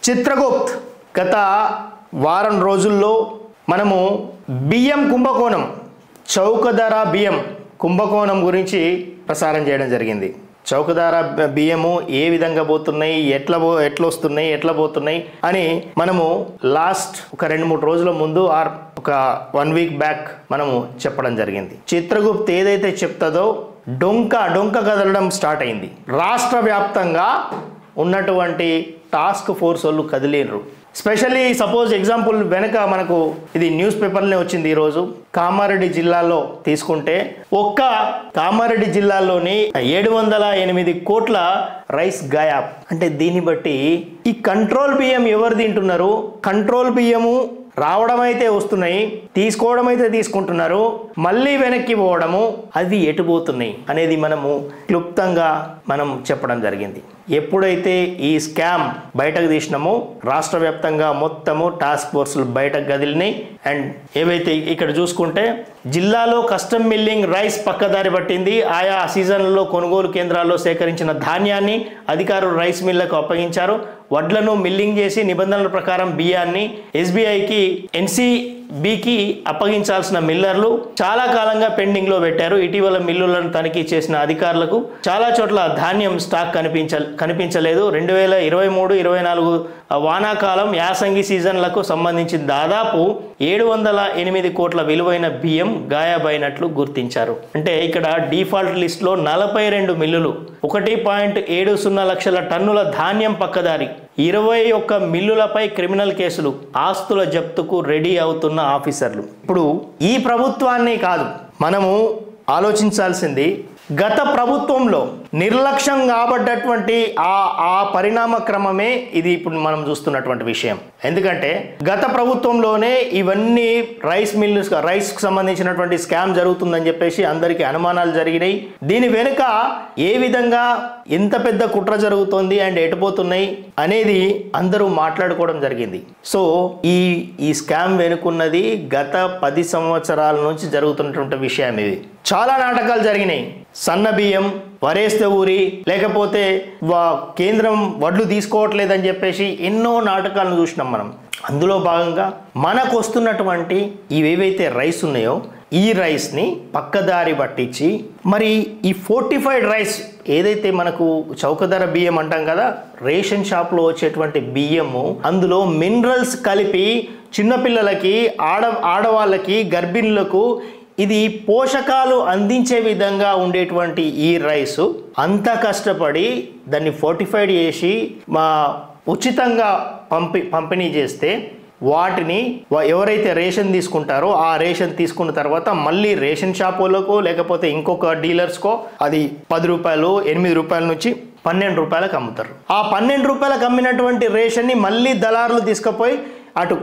చిత్రగుప్త్ గత వారం రోజుల్లో మనము బియ్యం కుంభకోణం చౌకధర బియ్యం కుంభకోణం గురించి ప్రసారం చేయడం జరిగింది. చౌకధర బియ్యము ఏ విధంగా పోతున్నాయి, ఎట్లా పోతున్నాయి అని మనము లాస్ట్ ఒక 2-3 రోజుల ముందు ఒక 1 వీక్ బ్యాక్ మనము చెప్పడం జరిగింది. చిత్రగుప్త్ ఏదైతే చెప్తుందో డొంక కదలడం స్టార్ట్ అయింది. రాష్ట్ర వ్యాప్తంగా ఉన్నటువంటి టాస్క్ ఫోర్స్ వాళ్ళు కదిలేరు. స్పెషల్లీ సపోజ్ ఎగ్జాంపుల్ వెనక మనకు ఇది న్యూస్ పేపర్లోనే వచ్చింది. ఈరోజు కామారెడ్డి జిల్లాలో తీసుకుంటే ఒక్క కామారెడ్డి జిల్లాలోని 708 కోట్ల రైస్ గాయాబ్. అంటే దీన్ని బట్టి ఈ కంట్రోల్ బియ్యం ఎవరు తింటున్నారు? కంట్రోల్ బియ్యము రావడం అయితే వస్తున్నాయి, తీసుకోవడం అయితే తీసుకుంటున్నారు, మళ్ళీ వెనక్కి పోవడము, అది ఎటుపోతున్నాయి అనేది మనము క్లుప్తంగా మనం చెప్పడం జరిగింది. ఎప్పుడైతే ఈ స్కామ్ బయటకు తీసినామో రాష్ట్ర వ్యాప్తంగా మొత్తము టాస్క్ ఫోర్సులు బయటకు కదిలినాయి. అండ్ ఏవైతే ఇక్కడ చూసుకుంటే జిల్లాలో కస్టమ్ మిల్లింగ్ రైస్ పక్కదారి పట్టింది. ఆయా సీజన్లలో కొనుగోలు కేంద్రాల్లో సేకరించిన ధాన్యాన్ని అధికారులు రైస్ మిల్లకు అప్పగించారు. వడ్లను మిల్లింగ్ చేసి నిబంధనల ప్రకారం బియ్యాన్ని ఎస్బీఐకి ఎన్సీబీకి అప్పగించాల్సిన మిల్లర్లు చాలా కాలంగా పెండింగ్ లో పెట్టారు. ఇటీవల మిల్లులను తనిఖీ చేసిన అధికారులకు చాలా చోట్ల ధాన్యం స్టాక్ కనిపించలేదు. 2023-24 వానాకాలం యాసంగి సీజన్లకు సంబంధించి దాదాపు 708 కోట్ల విలువైన బియ్యం గాయబైనట్లు గుర్తించారు. అంటే ఇక్కడ డిఫాల్ట్ లిస్ట్ లో 42 మిల్లులు, 1.70 లక్షల టన్నుల ధాన్యం పక్కదారి, 21 మిల్లులపై క్రిమినల్ కేసులు, ఆస్తుల జప్తుకు రెడీ అవుతున్న ఆఫీసర్లు. ఇప్పుడు ఈ ప్రభుత్వాన్ని కాదు మనము ఆలోచించాల్సింది, గత ప్రభుత్వంలో నిర్లక్ష్యం కాబడ్డటువంటి ఆ పరిణామ క్రమమే ఇది ఇప్పుడు మనం చూస్తున్నటువంటి విషయం. ఎందుకంటే గత ప్రభుత్వంలోనే ఇవన్నీ రైస్కి సంబంధించినటువంటి స్కామ్ జరుగుతుందని చెప్పేసి అందరికీ అనుమానాలు జరిగినాయి. దీని వెనుక ఏ విధంగా ఎంత పెద్ద కుట్ర జరుగుతోంది అండ్ ఎటుపోతున్నాయి అనేది అందరూ మాట్లాడుకోవడం జరిగింది. సో ఈ స్కామ్ వెనుకున్నది గత 10 సంవత్సరాల నుంచి జరుగుతున్నటువంటి విషయం. ఇది చాలా నాటకాలు జరిగినాయి. సన్న బియ్యం వరేస్తే ఊరి, లేకపోతే కేంద్రం వడ్లు తీసుకోవట్లేదని చెప్పేసి ఎన్నో నాటకాలను చూసినాం మనం. అందులో భాగంగా మనకు వస్తున్నటువంటి ఇవేవైతే రైస్ ఉన్నాయో ఈ రైస్ని పక్కదారి పట్టించి మరి ఈ ఫోర్టిఫైడ్ రైస్ ఏదైతే మనకు చౌకధర బియ్యం అంటాం కదా, రేషన్ షాప్లో వచ్చేటువంటి బియ్యము అందులో మినరల్స్ కలిపి చిన్నపిల్లలకి, ఆడవాళ్ళకి, గర్భిణులకు ఇది పోషకాలు అందించే విధంగా ఉండేటువంటి ఈ రైసు అంతా కష్టపడి దాన్ని ఫోర్టిఫైడ్ చేసి ఉచితంగా పంపిణీ చేస్తే వాటిని ఎవరైతే రేషన్ తీసుకుంటారో ఆ రేషన్ తీసుకున్న తర్వాత మళ్ళీ రేషన్ షాపులకు లేకపోతే ఇంకొక డీలర్స్కో అది 10 రూపాయలు, 8 రూపాయల నుంచి 12 రూపాయలకు అమ్ముతారు. ఆ 12 రూపాయలకు అమ్మినటువంటి రేషన్ని మళ్ళీ దళారులు తీసుకుపోయి అటు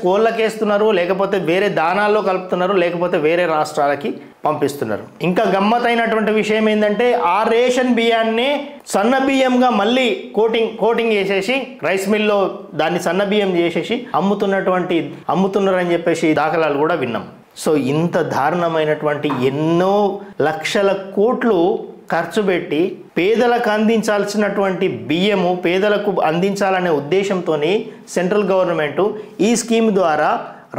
కోళ్ళకేస్తున్నారు, లేకపోతే వేరే దానాల్లో కలుపుతున్నారు, లేకపోతే వేరే రాష్ట్రాలకి పంపిస్తున్నారు. ఇంకా గమ్మత్తైనటువంటి విషయం ఏంటంటే ఆ రేషన్ బియ్యాన్ని సన్న బియ్యంగా మళ్ళీ కోటింగ్ చేసేసి రైస్ మిల్లో దాన్ని సన్న బియ్యం చేసేసి అమ్ముతున్నారని చెప్పేసి దాఖలాలు కూడా విన్నాం. సో ఇంత దారుణమైనటువంటి ఎన్నో లక్షల కోట్లు ఖర్చు పెట్టి పేదలకు అందించాల్సినటువంటి బియ్యము పేదలకు అందించాలనే ఉద్దేశంతో సెంట్రల్ గవర్నమెంట్ ఈ స్కీమ్ ద్వారా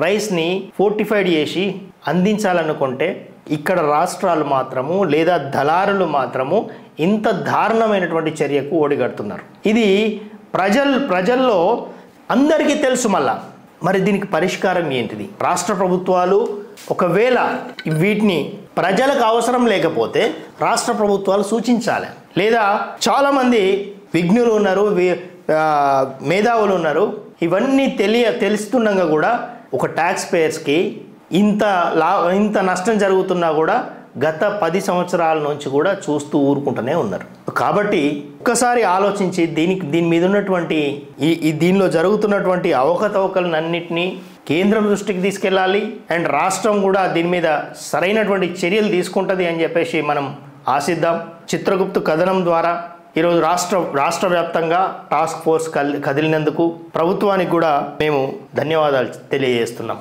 రైస్ని ఫోర్టిఫైడ్ చేసి అందించాలనుకుంటే ఇక్కడ రాష్ట్రాలు మాత్రము లేదా దళారులు మాత్రము ఇంత దారుణమైనటువంటి చర్యకు ఓడిగడుతున్నారు. ఇది ప్రజల్లో అందరికీ తెలుసు. మరి దీనికి పరిష్కారం ఏంటిది? రాష్ట్ర ప్రభుత్వాలు ఒకవేళ వీటిని ప్రజలకు అవసరం లేకపోతే రాష్ట్ర ప్రభుత్వాలు సూచించాలి. లేదా చాలామంది విజ్ఞులు ఉన్నారు, మేధావులు ఉన్నారు, ఇవన్నీ తెలుస్తుండగా కూడా ఒక ట్యాక్స్ పేయర్స్కి ఇంత నష్టం జరుగుతున్నా కూడా గత 10 సంవత్సరాల నుంచి కూడా చూస్తూ ఊరుకుంటూనే ఉన్నారు. కాబట్టి ఒక్కసారి ఆలోచించి దీని మీద ఉన్నటువంటి దీనిలో జరుగుతున్నటువంటి అవకతవకలన్నింటినీ కేంద్రం దృష్టికి తీసుకెళ్ళాలి. అండ్ రాష్ట్రం కూడా దీని మీద సరైనటువంటి చర్యలు తీసుకుంటుంది అని చెప్పేసి మనం ఆశిద్దాం. చిత్రగుప్తు కథనం ద్వారా ఈరోజు రాష్ట్ర వ్యాప్తంగా టాస్క్ ఫోర్స్ కదిలినందుకు ప్రభుత్వానికి కూడా మేము ధన్యవాదాలు తెలియజేస్తున్నాం.